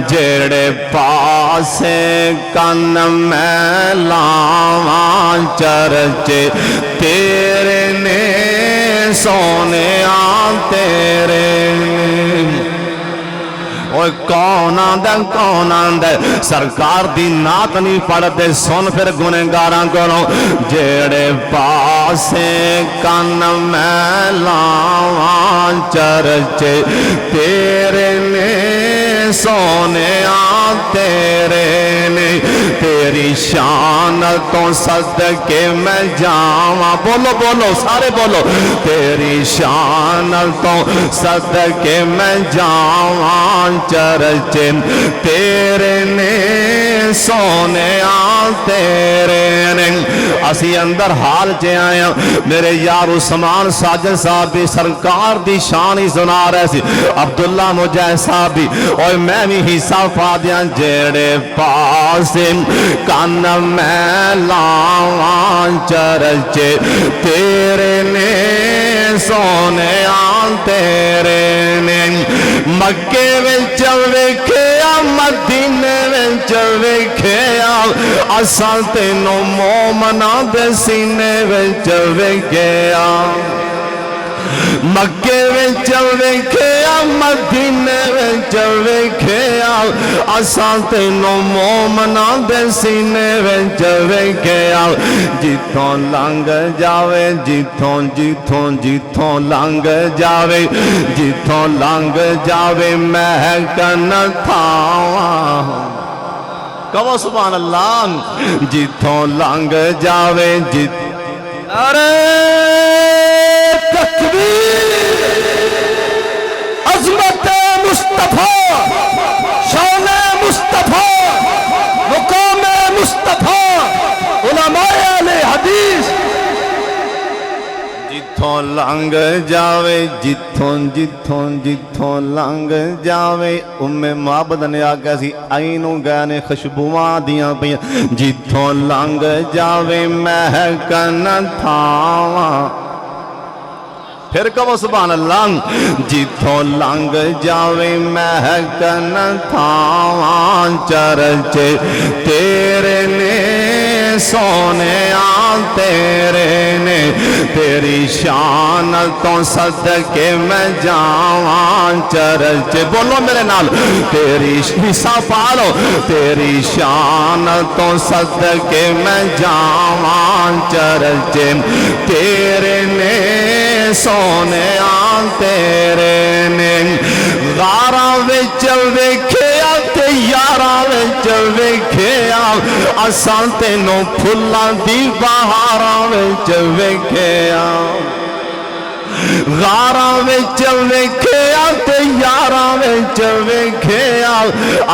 جیڑے پاسے کن میں لاواں چرچے تیرے نے سونے تیرے کون آندے سرکار دی نات نہیں پڑھتے سن پھر گنہگاراں کولوں جیڑے پاسے کن میں لاواں چرچے تیرے نے سونے تیرے نے تیری شان تو صدقے میں جاواں بولو بولو سارے بولو تیری شان تو صدقے میں جاواں چرچے تیرے نے سونے تیرے نے اسی اندر حال چے آیا میرے یار عثمان ساجد صاحب بھی سرکار دی شان ہی سنا رہے سی عبداللہ مجاہد صاحب بھی اور میں بھی حصہ پا دیا جیڑے پاسے کن میں لاواں چرچے تیرے نے سونے تیرے نے مکے وچ ویکھیا مدینے وچ ویکھیا اساں تینوں مومناں دے سینے وچ ویکھیا مکے وچ ویکھیا مدینے وچ ویکھیا اساں تینوں مومناں دے سینے وچ ویکھیا جتھوں لنگ جاوے جتھوں جتھوں جتھوں لنگ جاوے جتھوں لنگ جاوے مہکن تھاواں کہو سبحان اللہ جتھوں لنگ جاوے ارے تکبیر عظمت مصطفیٰ شان مصطفیٰ مقام مصطفیٰ علماء اہل حدیث جتھوں لنگ جاوے جتھوں جتھوں جتھوں لنگ جاوے معبد نے آگیا سی آئینوں گانے خشبواں دیاں پہ جتھوں لنگ جاوے مہکن تھاواں پھر کہو سبحان اللہ جتھوں لنگ جاوے مہکن تھاواں چرچے تیرے نے سونے تیرے نے تیری شان تو صدقے میں جاواں چرچے بولو میرے نال تیری حصہ پالو تیری شان تو صدقے میں جاواں چرچے تیرے نے سونے تیرے نے غاراں وچ ویکھیا تے یاراں وچ ویکھیا اساں تینوں پھلاں دی بہاراں وچ ویکھیا غاراں وچ ویکھیا تے یاراں وچ ویکھیا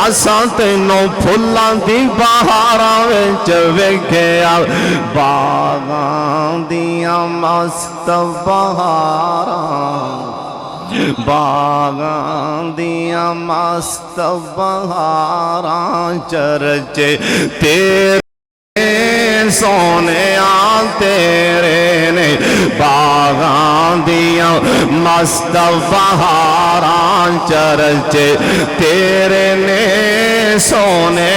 اساں تینوں پھلاں دی بہاراں وچ ویکھیا باغاں دیاں مست بہاراں باغاں دیاں مست بہاراں چرچے تیرے سونے تیرے نے باغاں دیاں مست بہاراں چرچے تیرے نے سونے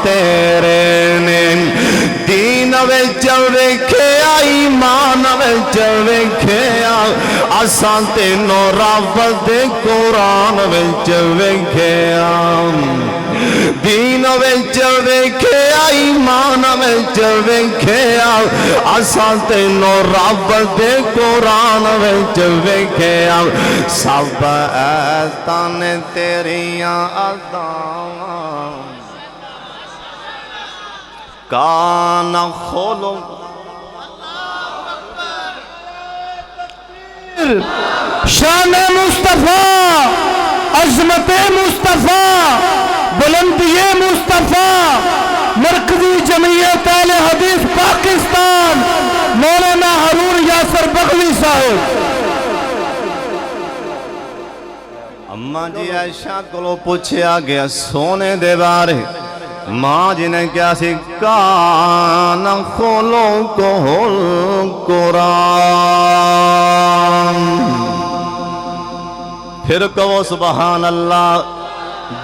تیرے نے دین وچ ویکھیا ایمان وچ ویکھیا اساں تینوں رب دے قرآن وچ ویکھیا دین وچ ویکھیا ایمان وچ ویکھیا اساں تینوں رب دے قرآن وچ ویکھیا سب ایتاں نے تیریاں اداواں کان کھولو شان مصطفیٰ عظمت مصطفیٰ بلندی مصطفیٰ مرکزی جمعیت اہل حدیث پاکستان مولانا ہارون یاسر بغوی صاحب اماں جی عائشہ کو پوچھیا گیا سونے دے بارے ماں جی نے کیا سی کان کھولو کھول قرآن پھر کہو سبحان اللہ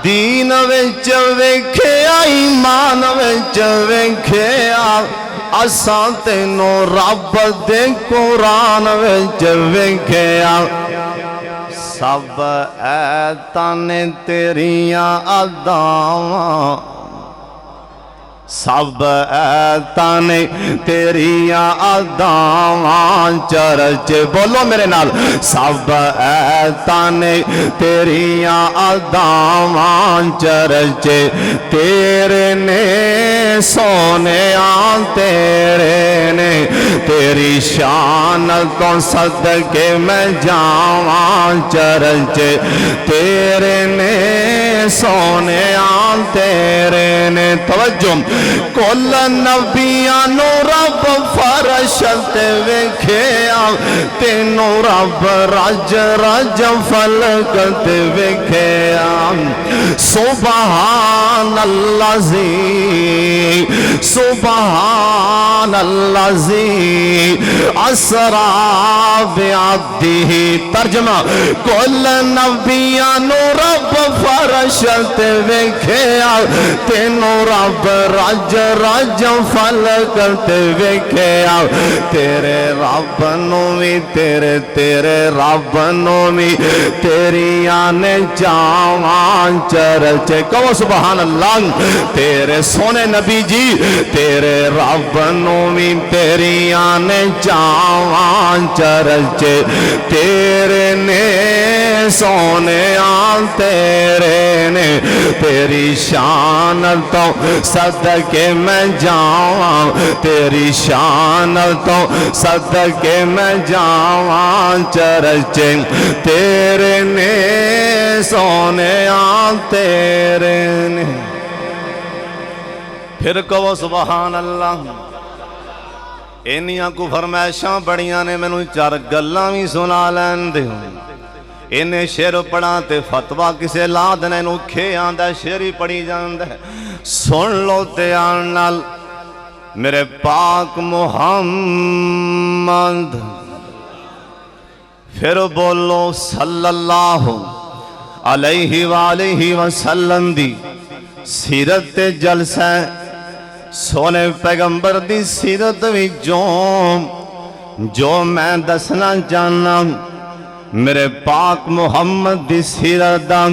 دین وچ ویکھیا ایمان وچ ویکھیا اساں تینوں رب دے قرآن وچ ویکھیا سب ایتاں نے تیریاں اداواں سب ایتاں نے تیریاں اداواں چرچے بولو میرے نال سب ایتاں نے تیریاں اداواں چرچے تیرے نے سونیاں تیرے نے تیری شان تو صدقے میں جاواں چرچے تیرے نے سونیاں تیرے نے توجہ کل نبیاں نو رب فرش تے ویکھیا تینوں رب رج رج فلک تے ویکھیا سبحان الذی سبحان الذی اسرا بعبدہ ترجمہ کل نبیاں نو رب فرش تے ویکھیا تینوں رب رج رج فلک تے ویکھیا تیرے رب نو وی تیرے رب نو وی تیریاں نے جاواں چرچے کہو سبحان اللہ تیرے سونے نبی جی تیرے رب نو وی تیریاں نے جاواں چرچے تیرے نے سونے تیرے نے تیری شان تو صدقے میں جاواں تیری شان تو صدقے میں جاواں چرچے تیرے نے سونے تیرے نے پھر کہو سبحان اللہ انیاں کو فرمائشاں بڑیاں نے مینوں چار گلاں وی سنا لین دیو انہیں شعر پڑھا تے فتوہ کسے لا دینے نو کھے آندہ شعری پڑھی جاندہ سن لو تے آنال میرے پاک محمد پھر بولو صلی اللہ علیہ وآلہ وسلم دی سیرت جلسہ سونے پیغمبر دی سیرت وی جو میں دسنا جانا میرے پاک محمد دی سیرت دا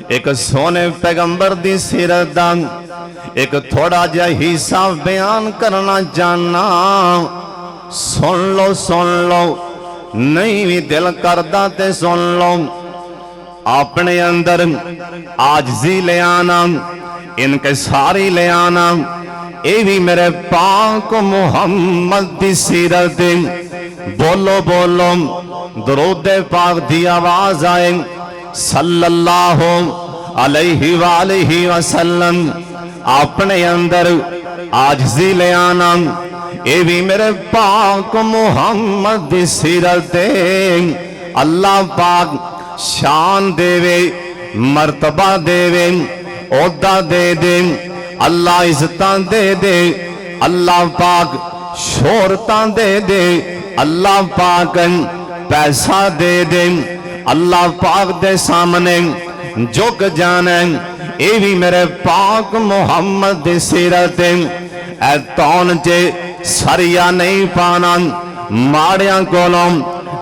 ایک سونے پیغمبر دی سیرت دا ایک تھوڑا جا حصہ بیان کرنا جانا سن لو نہیں بھی دل کردہ تے سن لو اپنے اندر عاجزی لے آنا انکساری لے آنا اے بھی میرے پاک محمد دی سیرت بولو درود پاک دی آواز آئے صلی اللہ علیہ وآلہ وسلم اپنے اندر عاجزی لے آنا اے بھی میرے پاک محمد دی سیرت اللہ پاک شان دے وے مرتبہ دے وے عہدہ دے دے اللہ عزتاں دے دے اللہ پاک شہرتاں دے دے اللہ پاک پیسہ دے دے اللہ پاک دے سامنے جھک جانے اے بھی میرے پاک محمد دی سیرت اے تون جے سریا نہیں پانا ماڑیاں کولوں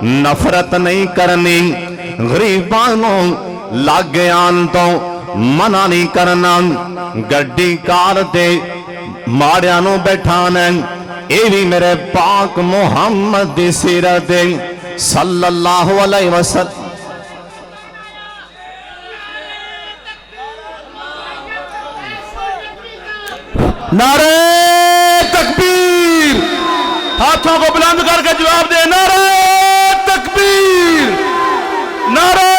نفرت نہیں کرنی غریبانوں لاگیان تو منع نہیں کرنا گڈی کار دے ماڑیانوں بیٹھانے اے بھی میرے پاک محمد دی سیرت صلی اللہ علیہ وسلم نعرہ تکبیر ہاتھوں کو بلند کر کے جواب دے نعرہ تکبیر نعرہ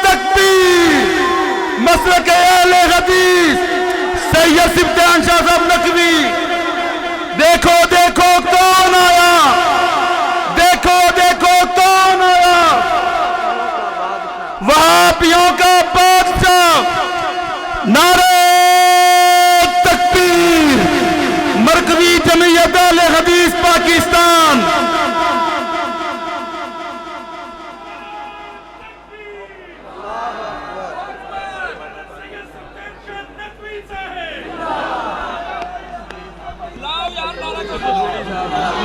تکبیر مسلک اہل حدیث سید سبتان شاہ صاحب نقوی دیکھو کون آیا دیکھو کون آیا وہابیوں کا بادشاہ نعرہ تکبیر مرکزی جمعیت اہل حدیث پاکستان